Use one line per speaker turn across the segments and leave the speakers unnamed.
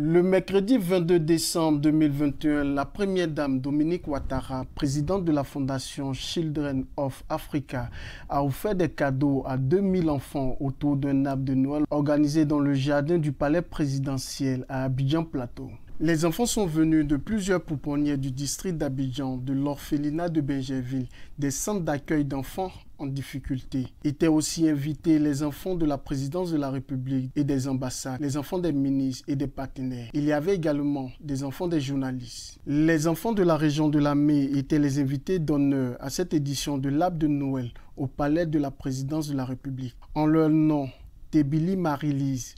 Le mercredi 22 décembre 2021, la première dame Dominique Ouattara, présidente de la fondation Children of Africa, a offert des cadeaux à 2000 enfants autour d'un arbre de Noël organisé dans le jardin du palais présidentiel à Abidjan Plateau. Les enfants sont venus de plusieurs pouponnières du district d'Abidjan, de l'orphelinat de Benjerville, des centres d'accueil d'enfants en difficulté. Étaient aussi invités les enfants de la présidence de la République et des ambassades, les enfants des ministres et des partenaires. Il y avait également des enfants des journalistes. Les enfants de la région de la Mai étaient les invités d'honneur à cette édition de l'arbre de Noël au palais de la présidence de la République. En leur nom, Tébili Marie-Lise,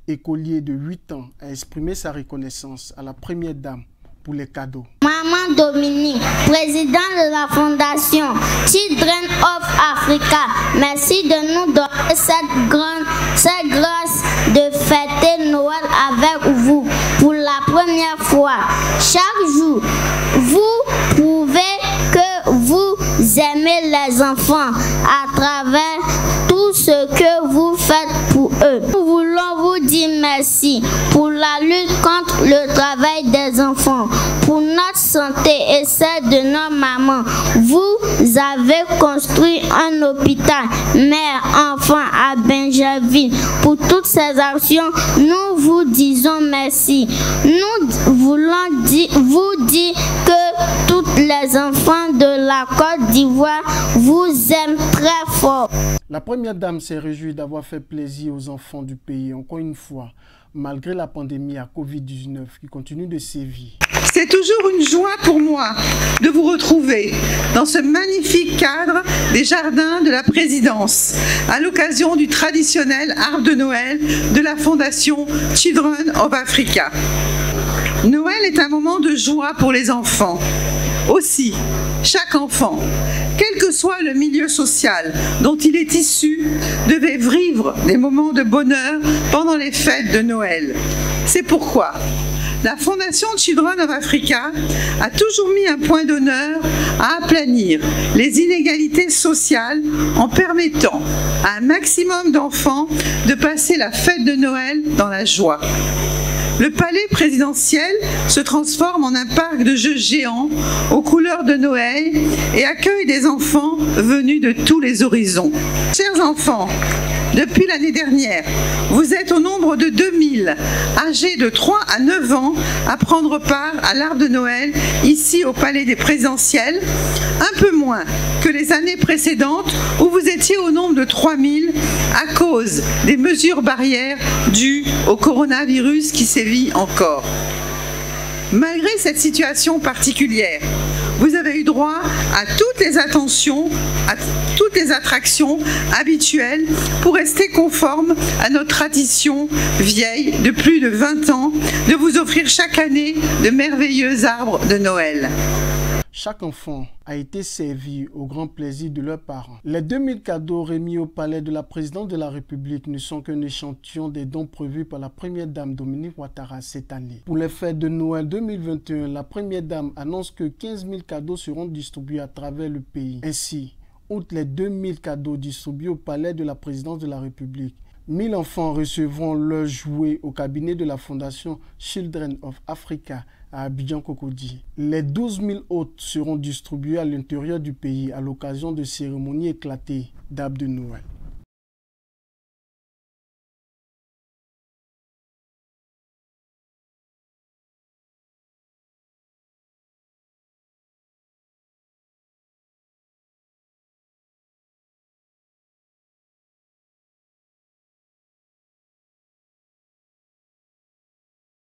écolier de 8 ans, a exprimé sa reconnaissance à la première dame pour les cadeaux.
Maman Dominique, présidente de la fondation Children of Africa, merci de nous donner cette grâce de fêter Noël avec vous pour la première fois. Chaque jour, vous prouvez que vous aimez les enfants à travers tout ce que vous faites pour eux. Nous voulons vous dire merci pour la lutte contre le travail des enfants, pour notre santé et celle de nos mamans. Vous avez construit un hôpital mère-enfant à Benjerville. Pour toutes ces actions, nous vous disons merci. Nous voulons vous dire que tous les enfants de la Côte d'Ivoire vous aiment très fort.
La première dame s'est réjouie d'avoir fait plaisir aux enfants du pays, encore une fois, malgré la pandémie à Covid-19 qui continue de sévir.
C'est toujours une joie pour moi de vous retrouver dans ce magnifique cadre des jardins de la présidence, à l'occasion du traditionnel arbre de Noël de la fondation Children of Africa. Noël est un moment de joie pour les enfants. Aussi, chaque enfant, quel que soit le milieu social dont il est issu, devait vivre des moments de bonheur pendant les fêtes de Noël. C'est pourquoi la Fondation Children of Africa a toujours mis un point d'honneur à aplanir les inégalités sociales en permettant à un maximum d'enfants de passer la fête de Noël dans la joie. Le palais présidentiel se transforme en un parc de jeux géants aux couleurs de Noël et accueille des enfants venus de tous les horizons. Chers enfants, depuis l'année dernière, vous êtes au nombre de 2000, âgés de 3 à 9 ans, à prendre part à l'arbre de Noël, ici au Palais des Présidentiels, un peu moins que les années précédentes où vous étiez au nombre de 3000 à cause des mesures barrières dues au coronavirus qui sévit encore. Malgré cette situation particulière, vous avez eu droit à toutes les attentions, à toutes les attractions habituelles pour rester conforme à notre tradition vieille de plus de 20 ans de vous offrir chaque année de merveilleux arbres de Noël.
Chaque enfant a été servi au grand plaisir de leurs parents. Les 2000 cadeaux remis au palais de la présidence de la République ne sont qu'un échantillon des dons prévus par la première dame Dominique Ouattara cette année. Pour les fêtes de Noël 2021, la première dame annonce que 15 000 cadeaux seront distribués à travers le pays. Ainsi, outre les 2000 cadeaux distribués au palais de la présidence de la République, 1000 enfants recevront leurs jouets au cabinet de la fondation Children of Africa à Abidjan Cocody. Les 12 000 autres seront distribués à l'intérieur du pays à l'occasion de cérémonies éclatées d'arbres de Noël.